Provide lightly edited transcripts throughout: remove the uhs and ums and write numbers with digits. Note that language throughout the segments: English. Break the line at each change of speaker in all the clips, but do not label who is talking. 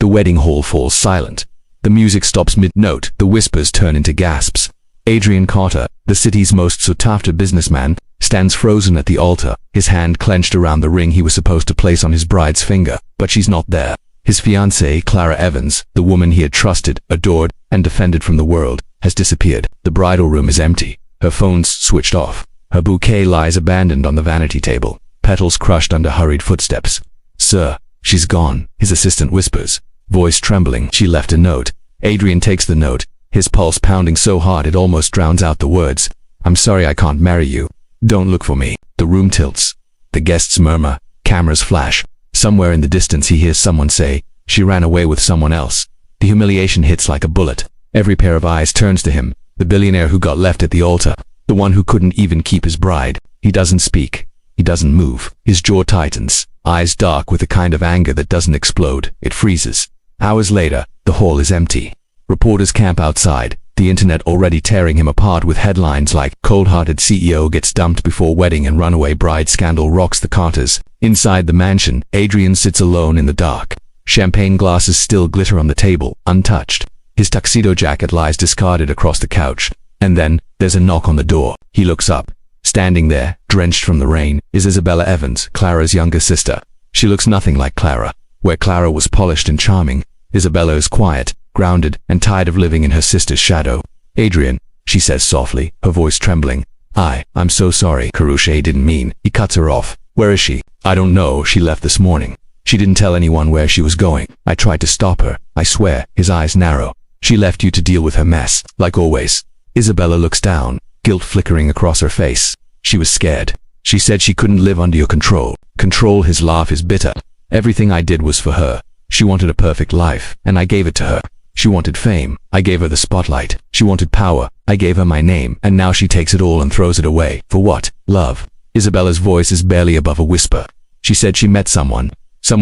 The wedding hall falls silent. The music stops mid-note. The whispers turn into gasps. Adrian Carter, the city's most sought-after businessman, stands frozen at the altar, his hand clenched around the ring he was supposed to place on his bride's finger, but she's not there. His fiancée, Clara Evans, the woman he had trusted, adored, and defended from the world, has disappeared. The bridal room is empty. Her phone's switched off. Her bouquet lies abandoned on the vanity table, petals crushed under hurried footsteps. "Sir, she's gone," his assistant whispers, voice trembling. "She left a note." Adrian takes the note, his pulse pounding so hard it almost drowns out the words. "I'm sorry I can't marry you. Don't look for me." The room tilts. The guests murmur. Cameras flash. Somewhere in the distance he hears someone say, "She ran away with someone else." The humiliation hits like a bullet. Every pair of eyes turns to him, the billionaire who got left at the altar, the one who couldn't even keep his bride. He doesn't speak. He doesn't move. His jaw tightens, eyes dark with a kind of anger that doesn't explode. It freezes. Hours later, the hall is empty. Reporters camp outside, the internet already tearing him apart with headlines like "Cold-hearted CEO gets dumped before wedding and runaway bride scandal rocks the Carters." Inside the mansion, Adrian sits alone in the dark. Champagne glasses still glitter on the table, untouched. His tuxedo jacket lies discarded across the couch. And then, there's a knock on the door. He looks up. Standing there, drenched from the rain, is Isabella Evans, Clara's younger sister. She looks nothing like Clara. Where Clara was polished and charming, Isabella is quiet, grounded, and tired of living in her sister's shadow. "Adrian," she says softly, her voice trembling. I'm so sorry. Karuche didn't mean." He cuts her off. "Where is she?" "I don't know. She left this morning. She didn't tell anyone where she was going. I tried to stop her. I swear." His eyes narrow. "She left you to deal with her mess, like always." Isabella looks down, guilt flickering across her face. "She was scared. She said she couldn't live under your control." Control. His laugh is bitter. "Everything I did was for her. She wanted a perfect life, and I gave it to her. She wanted fame. I gave her the spotlight. She wanted power. I gave her my name, and now she takes it all and throws it away. For what? Love." Isabella's voice is barely above a whisper. "She said she met someone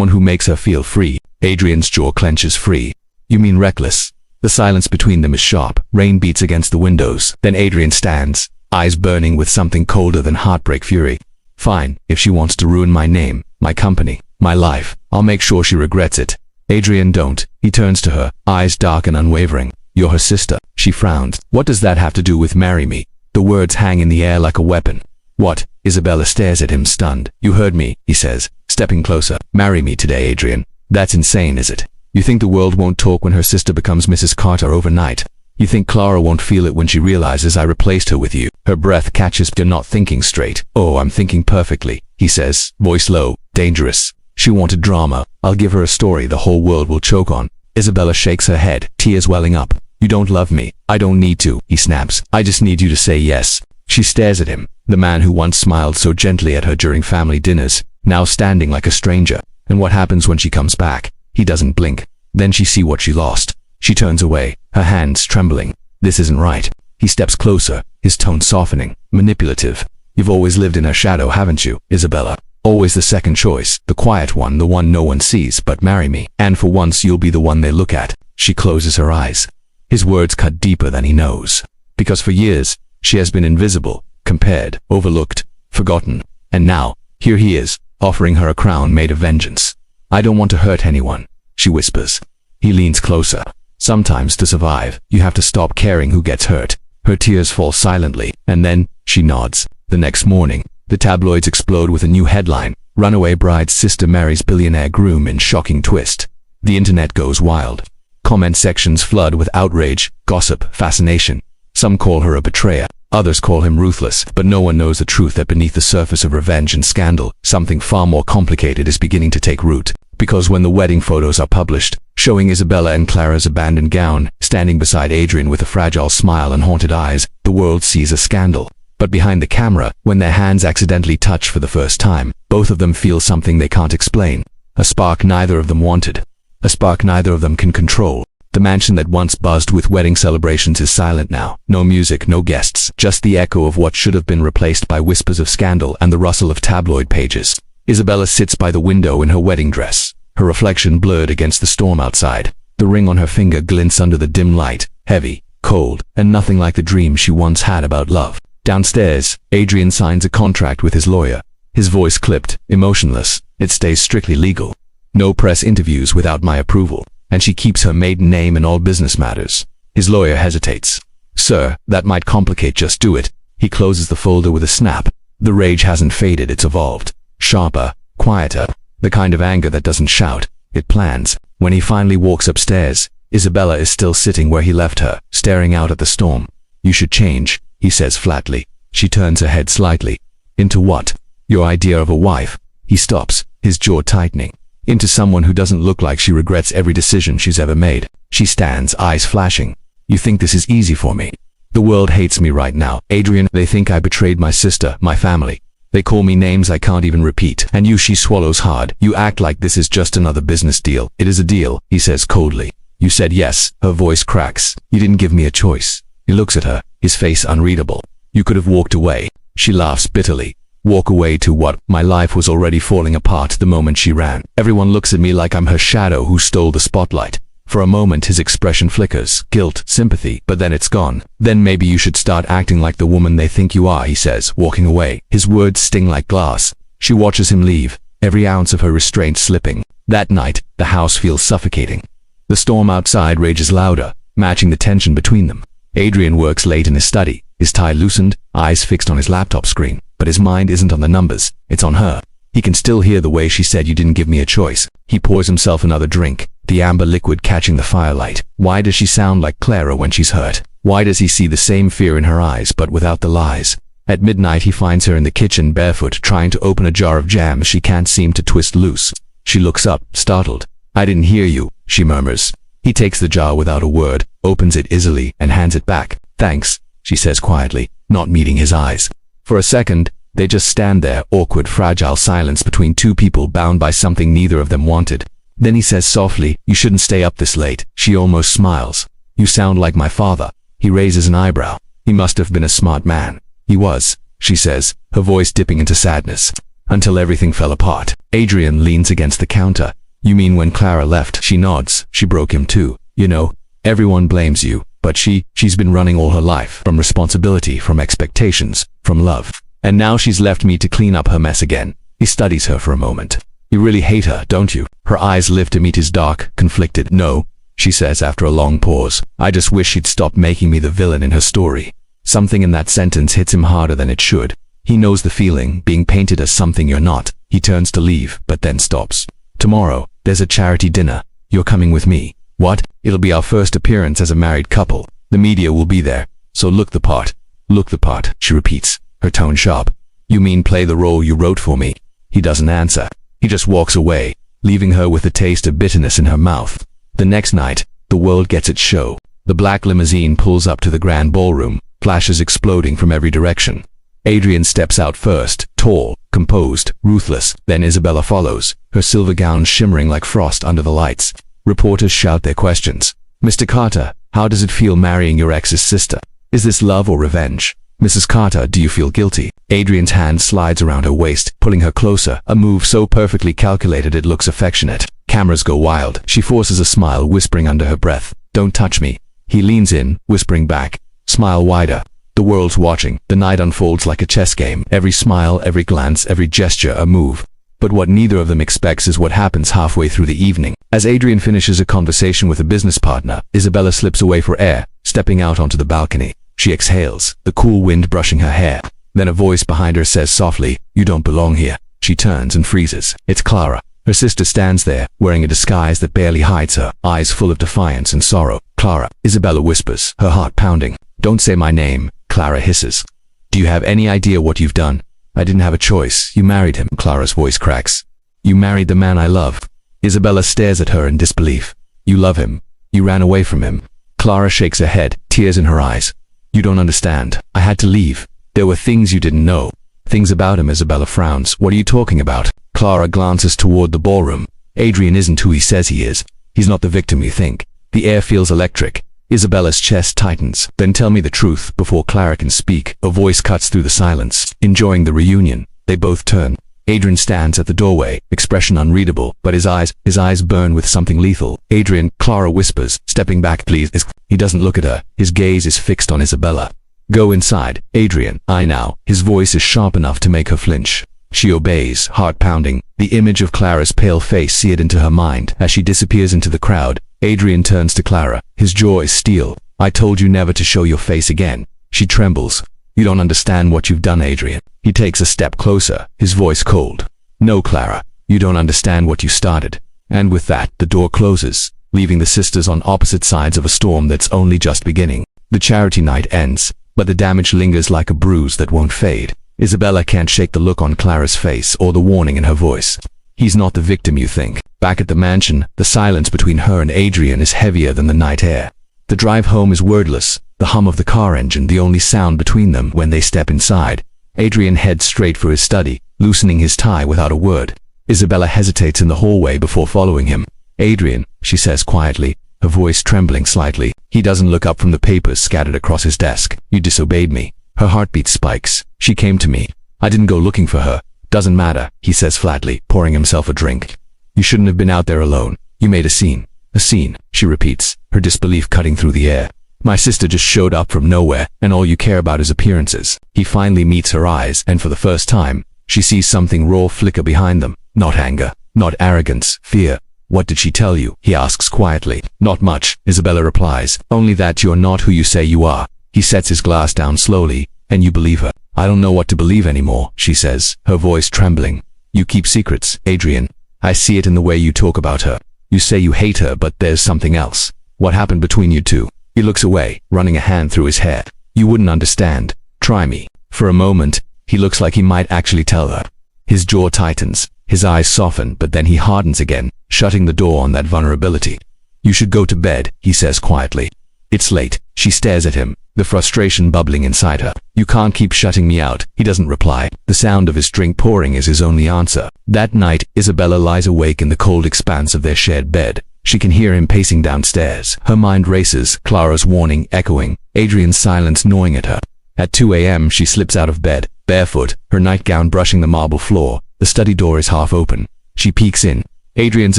who makes her feel free." Adrian's jaw clenches. "Free? You mean reckless?" The silence between them is sharp. Rain beats against the windows. Then Adrian stands, eyes burning with something colder than heartbreak fury. "Fine, if she wants to ruin my name, my company, my life, I'll make sure she regrets it." "Adrian, don't." He turns to her, eyes dark and unwavering. "You're her sister." She frowns. "What does that have to do with marry me?" The words hang in the air like a weapon. "What?" Isabella stares at him, stunned. "You heard me," he says, stepping closer. "Marry me today, Adrian." "That's insane, is it? You think the world won't talk when her sister becomes Mrs. Carter overnight? You think Clara won't feel it when she realizes I replaced her with you?" Her breath catches. "You're not thinking straight." "Oh, I'm thinking perfectly," he says, voice low, dangerous. "She wanted drama. I'll give her a story the whole world will choke on." Isabella shakes her head, tears welling up. "You don't love me." "I don't need to," he snaps. "I just need you to say yes." She stares at him, the man who once smiled so gently at her during family dinners, now standing like a stranger. And what happens when she comes back? He doesn't blink. Then she sees what she lost. She turns away, her hands trembling. "This isn't right." He steps closer, his tone softening, manipulative. "You've always lived in her shadow, haven't you, Isabella? Always the second choice, the quiet one, the one no one sees, but marry me, and for once you'll be the one they look at." She closes her eyes. His words cut deeper than he knows. Because for years, she has been invisible, compared, overlooked, forgotten. And now, here he is, offering her a crown made of vengeance. "I don't want to hurt anyone," she whispers. He leans closer. "Sometimes to survive, you have to stop caring who gets hurt." Her tears fall silently, and then, she nods. The next morning, the tabloids explode with a new headline: "Runaway bride's sister marries billionaire groom in shocking twist." The internet goes wild. Comment sections flood with outrage, gossip, fascination. Some call her a betrayer. Others call him ruthless, but no one knows the truth that beneath the surface of revenge and scandal, something far more complicated is beginning to take root. Because when the wedding photos are published, showing Isabella in Clara's abandoned gown, standing beside Adrian with a fragile smile and haunted eyes, the world sees a scandal. But behind the camera, when their hands accidentally touch for the first time, both of them feel something they can't explain. A spark neither of them wanted. A spark neither of them can control. The mansion that once buzzed with wedding celebrations is silent now. No music, no guests, just the echo of what should have been replaced by whispers of scandal and the rustle of tabloid pages. Isabella sits by the window in her wedding dress, her reflection blurred against the storm outside. The ring on her finger glints under the dim light, heavy, cold, and nothing like the dream she once had about love. Downstairs, Adrian signs a contract with his lawyer, his voice clipped, emotionless. "It stays strictly legal. No press interviews without my approval." and she keeps her maiden name in all business matters. His lawyer hesitates. Sir, that might complicate. Just do it. He closes the folder with a snap. The rage hasn't faded, it's evolved. Sharper, quieter, the kind of anger that doesn't shout, it plans. When he finally walks upstairs, Isabella is still sitting where he left her, staring out at the storm. You should change, he says flatly. She turns her head slightly. Into what? Your idea of a wife. He stops, his jaw tightening. Into someone who doesn't look like she regrets every decision she's ever made. She stands, eyes flashing. You think this is easy for me? The world hates me right now, Adrian. They think I betrayed my sister, my family. They call me names I can't even repeat. And you, she swallows hard. You act like this is just another business deal. It is a deal, he says coldly. You said yes. Her voice cracks. You didn't give me a choice. He looks at her, his face unreadable. You could have walked away. She laughs bitterly. Walk away to what? My life was already falling apart the moment she ran. Everyone looks at me like I'm her shadow who stole the spotlight. For a moment his expression flickers, guilt, sympathy, but then it's gone. Then maybe you should start acting like the woman they think you are, he says, walking away. His words sting like glass. She watches him leave, every ounce of her restraint slipping. That night, the house feels suffocating. The storm outside rages louder, matching the tension between them. Adrian works late in his study, his tie loosened, eyes fixed on his laptop screen. But his mind isn't on the numbers, it's on her. He can still hear the way she said you didn't give me a choice. He pours himself another drink, the amber liquid catching the firelight. Why does she sound like Clara when she's hurt? Why does he see the same fear in her eyes but without the lies? At midnight he finds her in the kitchen barefoot trying to open a jar of jam she can't seem to twist loose. She looks up, startled. I didn't hear you, she murmurs. He takes the jar without a word, opens it easily and hands it back. Thanks, she says quietly, not meeting his eyes. For a second, they just stand there, awkward, fragile silence between two people bound by something neither of them wanted. Then he says softly, you shouldn't stay up this late. She almost smiles. You sound like my father. He raises an eyebrow. He must have been a smart man. He was, she says, her voice dipping into sadness. Until everything fell apart. Adrian leans against the counter. You mean when Clara left? She nods. She broke him too. You know, everyone blames you, but she's been running all her life. From responsibility, from expectations, from love. And now she's left me to clean up her mess again. He studies her for a moment. You really hate her, don't you? Her eyes lift to meet his dark, conflicted. No, she says after a long pause. I just wish she'd stop making me the villain in her story. Something in that sentence hits him harder than it should. He knows the feeling, being painted as something you're not. He turns to leave, but then stops. Tomorrow, there's a charity dinner. You're coming with me. What? It'll be our first appearance as a married couple. The media will be there. So look the part. Look the part, she repeats, her tone sharp. You mean play the role you wrote for me? He doesn't answer. He just walks away, leaving her with a taste of bitterness in her mouth. The next night, the world gets its show. The black limousine pulls up to the grand ballroom, flashes exploding from every direction. Adrian steps out first, tall, composed, ruthless. Then Isabella follows, her silver gown shimmering like frost under the lights. Reporters shout their questions. Mr. Carter, how does it feel marrying your ex's sister? Is this love or revenge? Mrs. Carter, do you feel guilty? Adrian's hand slides around her waist, pulling her closer, a move so perfectly calculated it looks affectionate. Cameras go wild. She forces a smile, whispering under her breath, "Don't touch me." He leans in, whispering back, "Smile wider." The world's watching. The night unfolds like a chess game. Every smile, every glance, every gesture a move. But what neither of them expects is what happens halfway through the evening. As Adrian finishes a conversation with a business partner, Isabella slips away for air, stepping out onto the balcony. She exhales, the cool wind brushing her hair. Then a voice behind her says softly, "You don't belong here." She turns and freezes. It's Clara. Her sister stands there, wearing a disguise that barely hides her, eyes full of defiance and sorrow. "Clara," Isabella whispers, her heart pounding. "Don't say my name," Clara hisses. "Do you have any idea what you've done?" "I didn't have a choice. You married him," Clara's voice cracks. "You married the man I love." Isabella stares at her in disbelief. "You love him. You ran away from him." Clara shakes her head, tears in her eyes. "You don't understand. I had to leave. There were things you didn't know." "Things about him," Isabella frowns. "What are you talking about?" Clara glances toward the ballroom. "Adrian isn't who he says he is. He's not the victim you think." The air feels electric. Isabella's chest tightens. "Then tell me the truth before Clara can speak." A voice cuts through the silence. Enjoying the reunion, they both turn. Adrian stands at the doorway, expression unreadable, but his eyes burn with something lethal. "Adrian," Clara whispers, stepping back, "please." He doesn't look at her. His gaze is fixed on Isabella. "Go inside, Adrian." "I now." His voice is sharp enough to make her flinch. She obeys, heart pounding, the image of Clara's pale face seared into her mind. As she disappears into the crowd, Adrian turns to Clara. His jaw is steel. I told you never to show your face again. She trembles. You don't understand what you've done, Adrian. He takes a step closer, his voice cold. No, Clara, you don't understand what you started. And with that, the door closes, leaving the sisters on opposite sides of a storm that's only just beginning. The charity night ends, but the damage lingers like a bruise that won't fade. Isabella can't shake the look on Clara's face or the warning in her voice. He's not the victim you think. Back at the mansion, the silence between her and Adrian is heavier than the night air. The drive home is wordless, the hum of the car engine the only sound between them when they step inside. Adrian heads straight for his study, loosening his tie without a word. Isabella hesitates in the hallway before following him. Adrian, she says quietly, her voice trembling slightly. He doesn't look up from the papers scattered across his desk. You disobeyed me. Her heartbeat spikes. She came to me. I didn't go looking for her. Doesn't matter, he says flatly, pouring himself a drink. You shouldn't have been out there alone. You made a scene. A scene, she repeats, her disbelief cutting through the air. My sister just showed up from nowhere, and all you care about is appearances. He finally meets her eyes, and for the first time, she sees something raw flicker behind them. Not anger, not arrogance, fear. What did she tell you? He asks quietly. Not much, Isabella replies. Only that you're not who you say you are. He sets his glass down slowly, and you believe her. I don't know what to believe anymore, she says, her voice trembling. You keep secrets, Adrian. I see it in the way you talk about her. You say you hate her, but there's something else. What happened between you two? He looks away, running a hand through his hair. You wouldn't understand. Try me. For a moment, he looks like he might actually tell her. His jaw tightens, his eyes soften, but then he hardens again, shutting the door on that vulnerability. You should go to bed, he says quietly. It's late. She stares at him, the frustration bubbling inside her. You can't keep shutting me out, he doesn't reply. The sound of his drink pouring is his only answer. That night, Isabella lies awake in the cold expanse of their shared bed. She can hear him pacing downstairs. Her mind races, Clara's warning echoing, Adrian's silence gnawing at her. At 2 a.m. she slips out of bed, barefoot, her nightgown brushing the marble floor. The study door is half open. She peeks in. Adrian's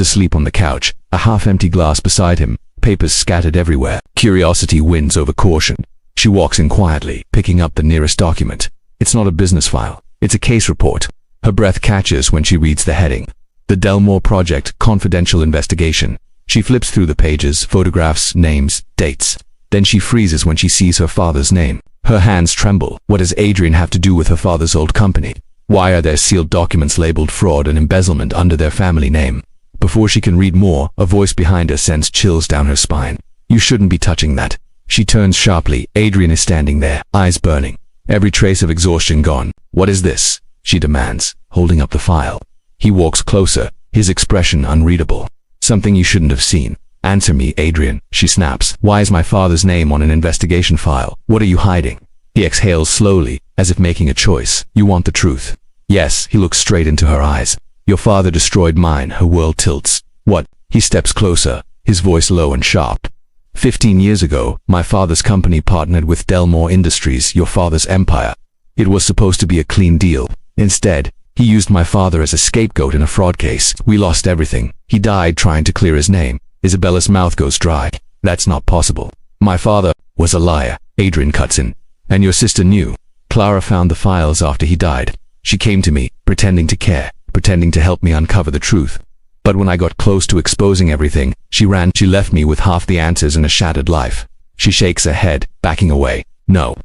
asleep on the couch, a half-empty glass beside him, papers scattered everywhere. Curiosity wins over caution. She walks in quietly, picking up the nearest document. It's not a business file. It's a case report. Her breath catches when she reads the heading. The Delmore Project, Confidential Investigation. She flips through the pages, photographs, names, dates. Then she freezes when she sees her father's name. Her hands tremble. What does Adrian have to do with her father's old company? Why are there sealed documents labeled fraud and embezzlement under their family name? Before she can read more, a voice behind her sends chills down her spine. You shouldn't be touching that. She turns sharply. Adrian is standing there, eyes burning. Every trace of exhaustion gone. What is this? She demands, holding up the file. He walks closer, his expression unreadable. Something you shouldn't have seen. Answer me, Adrian, she snaps. Why is my father's name on an investigation file? What are you hiding? He exhales slowly, as if making a choice. You want the truth? Yes, he looks straight into her eyes. Your father destroyed mine, her world tilts. What? He steps closer, his voice low and sharp. 15 years ago, my father's company partnered with Delmore Industries, your father's empire. It was supposed to be a clean deal. Instead, he used my father as a scapegoat in a fraud case. We lost everything. He died trying to clear his name. Isabella's mouth goes dry. That's not possible. My father was a liar, Adrian cuts in. And your sister knew. Clara found the files after he died. She came to me, pretending to care, pretending to help me uncover the truth. But when I got close to exposing everything, she ran. She left me with half the answers in a shattered life. She shakes her head, backing away. No,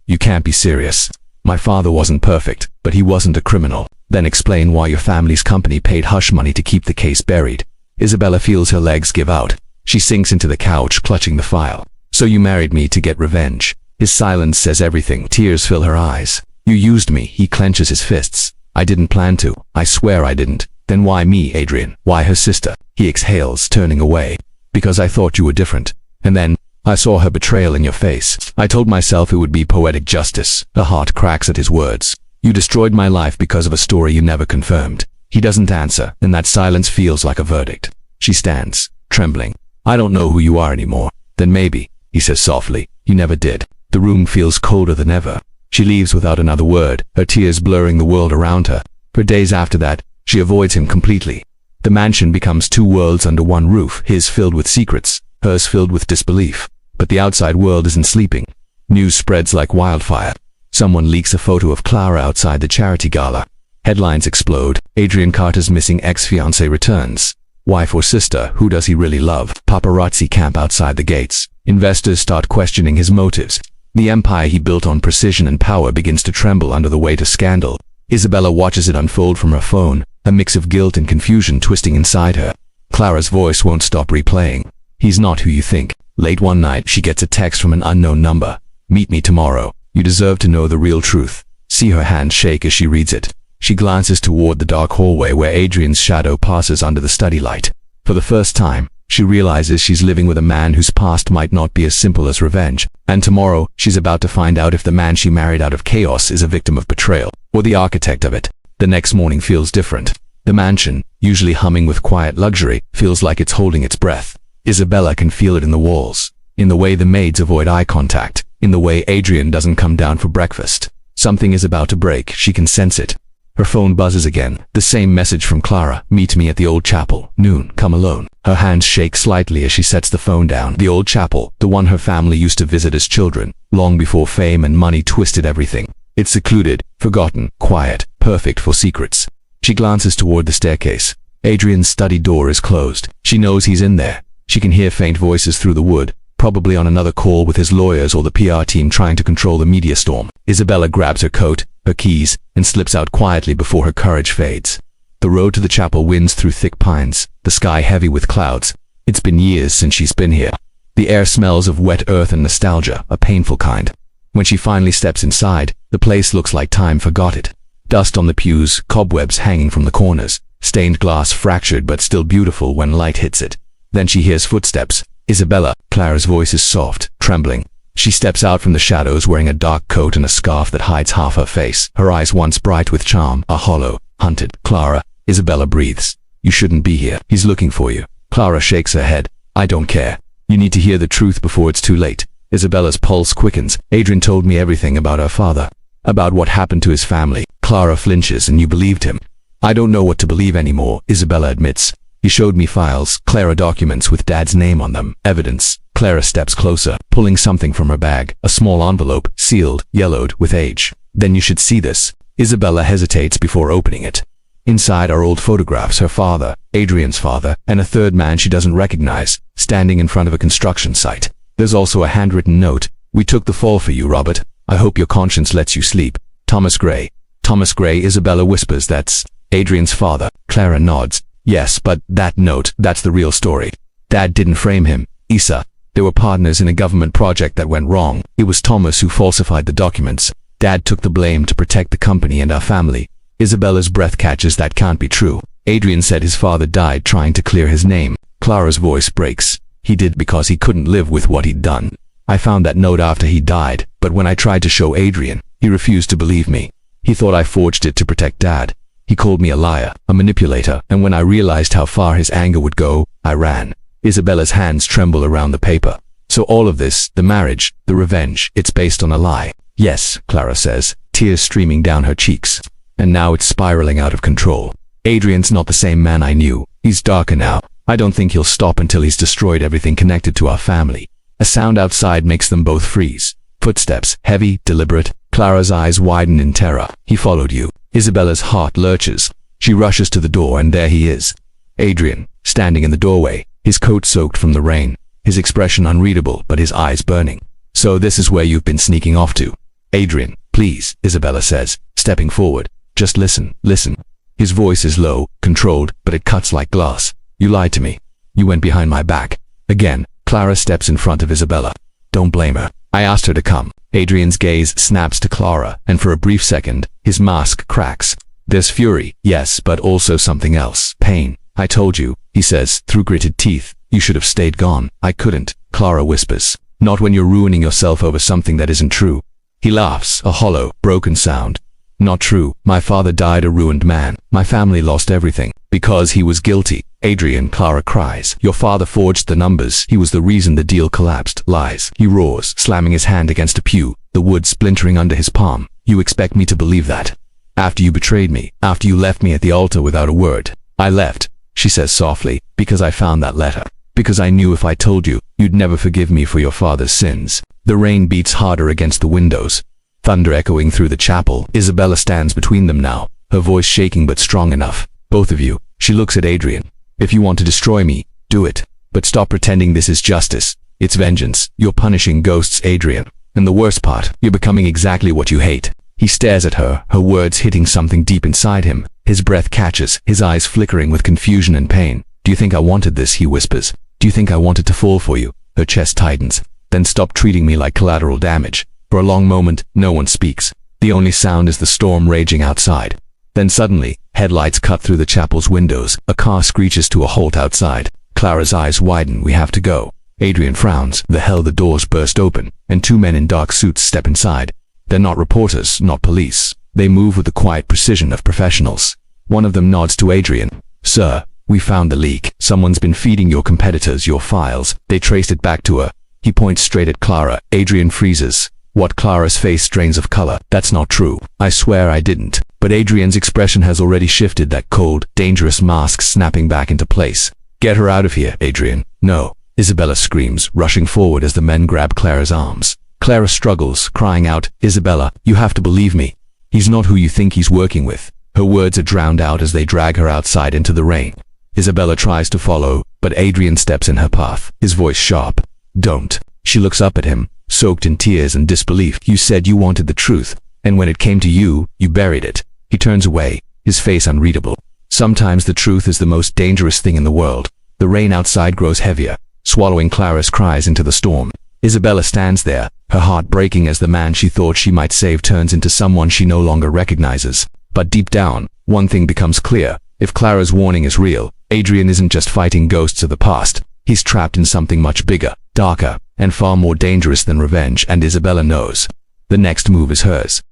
you can't be serious. My father wasn't perfect, but he wasn't a criminal. Then explain why your family's company paid hush money to keep the case buried. Isabella feels her legs give out. She sinks into the couch, clutching the file. So you married me to get revenge. His silence says everything. Tears fill her eyes. You used me. He clenches his fists. I didn't plan to. I swear I didn't. Then why me, Adrian? Why her sister? He exhales, turning away. Because I thought you were different. And then, I saw her betrayal in your face. I told myself it would be poetic justice. Her heart cracks at his words. You destroyed my life because of a story you never confirmed. He doesn't answer, and that silence feels like a verdict. She stands, trembling. I don't know who you are anymore. Then maybe, he says softly. You never did. The room feels colder than ever. She leaves without another word, her tears blurring the world around her. For days after that, she avoids him completely. The mansion becomes two worlds under one roof, his filled with secrets, hers filled with disbelief. But the outside world isn't sleeping. News spreads like wildfire. Someone leaks a photo of Clara outside the charity gala. Headlines explode. Adrian Carter's missing ex-fiancée returns. Wife or sister? Who does he really love? Paparazzi camp outside the gates. Investors start questioning his motives. The empire he built on precision and power begins to tremble under the weight of scandal. Isabella watches it unfold from her phone, a mix of guilt and confusion twisting inside her. Clara's voice won't stop replaying. He's not who you think. Late one night, she gets a text from an unknown number. Meet me tomorrow. You deserve to know the real truth. See her hand shake as she reads it. She glances toward the dark hallway where Adrian's shadow passes under the study light. For the first time, she realizes she's living with a man whose past might not be as simple as revenge. And tomorrow, she's about to find out if the man she married out of chaos is a victim of betrayal, or the architect of it. The next morning feels different. The mansion, usually humming with quiet luxury, feels like it's holding its breath. Isabella can feel it in the walls, in the way the maids avoid eye contact, in the way Adrian doesn't come down for breakfast. Something is about to break, she can sense it. Her phone buzzes again, the same message from Clara. Meet me at the old chapel, noon, come alone. Her hands shake slightly as she sets the phone down. The old chapel, the one her family used to visit as children, long before fame and money twisted everything. It's secluded, forgotten, quiet, perfect for secrets. She glances toward the staircase. Adrian's study door is closed. She knows he's in there. She can hear faint voices through the wood, probably on another call with his lawyers or the PR team trying to control the media storm. Isabella grabs her coat, her keys, and slips out quietly before her courage fades. The road to the chapel winds through thick pines, the sky heavy with clouds. It's been years since she's been here. The air smells of wet earth and nostalgia, a painful kind. When she finally steps inside, the place looks like time forgot it. Dust on the pews, cobwebs hanging from the corners, stained glass fractured but still beautiful when light hits it. Then she hears footsteps. Isabella. Clara's voice is soft, trembling. She steps out from the shadows wearing a dark coat and a scarf that hides half her face. Her eyes once bright with charm are hollow, hunted. Clara. Isabella breathes. You shouldn't be here. He's looking for you. Clara shakes her head. I don't care. You need to hear the truth before it's too late. Isabella's pulse quickens. Adrian told me everything about her father. About what happened to his family. Clara flinches. And you believed him. I don't know what to believe anymore, Isabella admits. He showed me files, Clara documents with Dad's name on them. Evidence. Clara steps closer, pulling something from her bag. A small envelope, sealed, yellowed, with age. Then you should see this. Isabella hesitates before opening it. Inside are old photographs, her father, Adrian's father, and a third man she doesn't recognize, standing in front of a construction site. There's also a handwritten note. We took the fall for you, Robert. I hope your conscience lets you sleep. Thomas Gray. Thomas Gray, Isabella whispers. That's Adrian's father. Clara nods. Yes, but that note, that's the real story. Dad didn't frame him. Isa. They were partners in a government project that went wrong. It was Thomas who falsified the documents. Dad took the blame to protect the company and our family. Isabella's breath catches. That can't be true. Adrian said his father died trying to clear his name. Clara's voice breaks. He did because he couldn't live with what he'd done. I found that note after he died, but when I tried to show Adrian, he refused to believe me. He thought I forged it to protect Dad. He called me a liar, a manipulator, and when I realized how far his anger would go, I ran. Isabella's hands tremble around the paper. So all of this, the marriage, the revenge, it's based on a lie. Yes, Clara says, tears streaming down her cheeks. And now it's spiraling out of control. Adrian's not the same man I knew. He's darker now. I don't think he'll stop until he's destroyed everything connected to our family. A sound outside makes them both freeze. Footsteps, heavy, deliberate. Clara's eyes widen in terror. He followed you. Isabella's heart lurches. She rushes to the door and there he is. Adrian, standing in the doorway, his coat soaked from the rain, his expression unreadable but his eyes burning. So this is where you've been sneaking off to. Adrian, please, Isabella says, stepping forward. Just listen, listen. His voice is low, controlled, but it cuts like glass. You lied to me. You went behind my back. Again, Clara steps in front of Isabella. Don't blame her. I asked her to come. Adrian's gaze snaps to Clara, and for a brief second, his mask cracks. There's fury, yes, but also something else. Pain. I told you, he says, through gritted teeth. You should have stayed gone. I couldn't, Clara whispers. Not when you're ruining yourself over something that isn't true. He laughs, a hollow, broken sound. Not true. My father died a ruined man. My family lost everything. Because he was guilty. Adrian, Clara cries. Your father forged the numbers. He was the reason the deal collapsed. Lies. He roars, slamming his hand against a pew, the wood splintering under his palm. You expect me to believe that? After you betrayed me, after you left me at the altar without a word. I left, she says softly, because I found that letter. Because I knew if I told you, you'd never forgive me for your father's sins. The rain beats harder against the windows. Thunder echoing through the chapel. Isabella stands between them now, her voice shaking but strong enough. Both of you. She looks at Adrian. If you want to destroy me, do it. But stop pretending this is justice. It's vengeance. You're punishing ghosts, Adrian. And the worst part, you're becoming exactly what you hate. He stares at her, her words hitting something deep inside him. His breath catches, his eyes flickering with confusion and pain. Do you think I wanted this? He whispers. Do you think I wanted to fall for you? Her chest tightens. Then stop treating me like collateral damage. For a long moment, no one speaks. The only sound is the storm raging outside. Then suddenly, headlights cut through the chapel's windows. A car screeches to a halt outside. Clara's eyes widen. We have to go. Adrian frowns. The doors burst open, and two men in dark suits step inside. They're not reporters, not police. They move with the quiet precision of professionals. One of them nods to Adrian. Sir, we found the leak. Someone's been feeding your competitors your files. They traced it back to her. He points straight at Clara. Adrian freezes. What? Clara's face drains of color. That's not true. I swear I didn't. But Adrian's expression has already shifted, that cold, dangerous mask snapping back into place. Get her out of here, Adrian. No. Isabella screams, rushing forward as the men grab Clara's arms. Clara struggles, crying out, Isabella, you have to believe me. He's not who you think he's working with. Her words are drowned out as they drag her outside into the rain. Isabella tries to follow, but Adrian steps in her path, his voice sharp. Don't. She looks up at him, soaked in tears and disbelief. You said you wanted the truth, and when it came to you, you buried it. He turns away, his face unreadable. Sometimes the truth is the most dangerous thing in the world. The rain outside grows heavier, swallowing Clara's cries into the storm. Isabella stands there, her heart breaking as the man she thought she might save turns into someone she no longer recognizes. But deep down, one thing becomes clear. If Clara's warning is real, Adrian isn't just fighting ghosts of the past. He's trapped in something much bigger, darker, and far more dangerous than revenge, and Isabella knows. The next move is hers.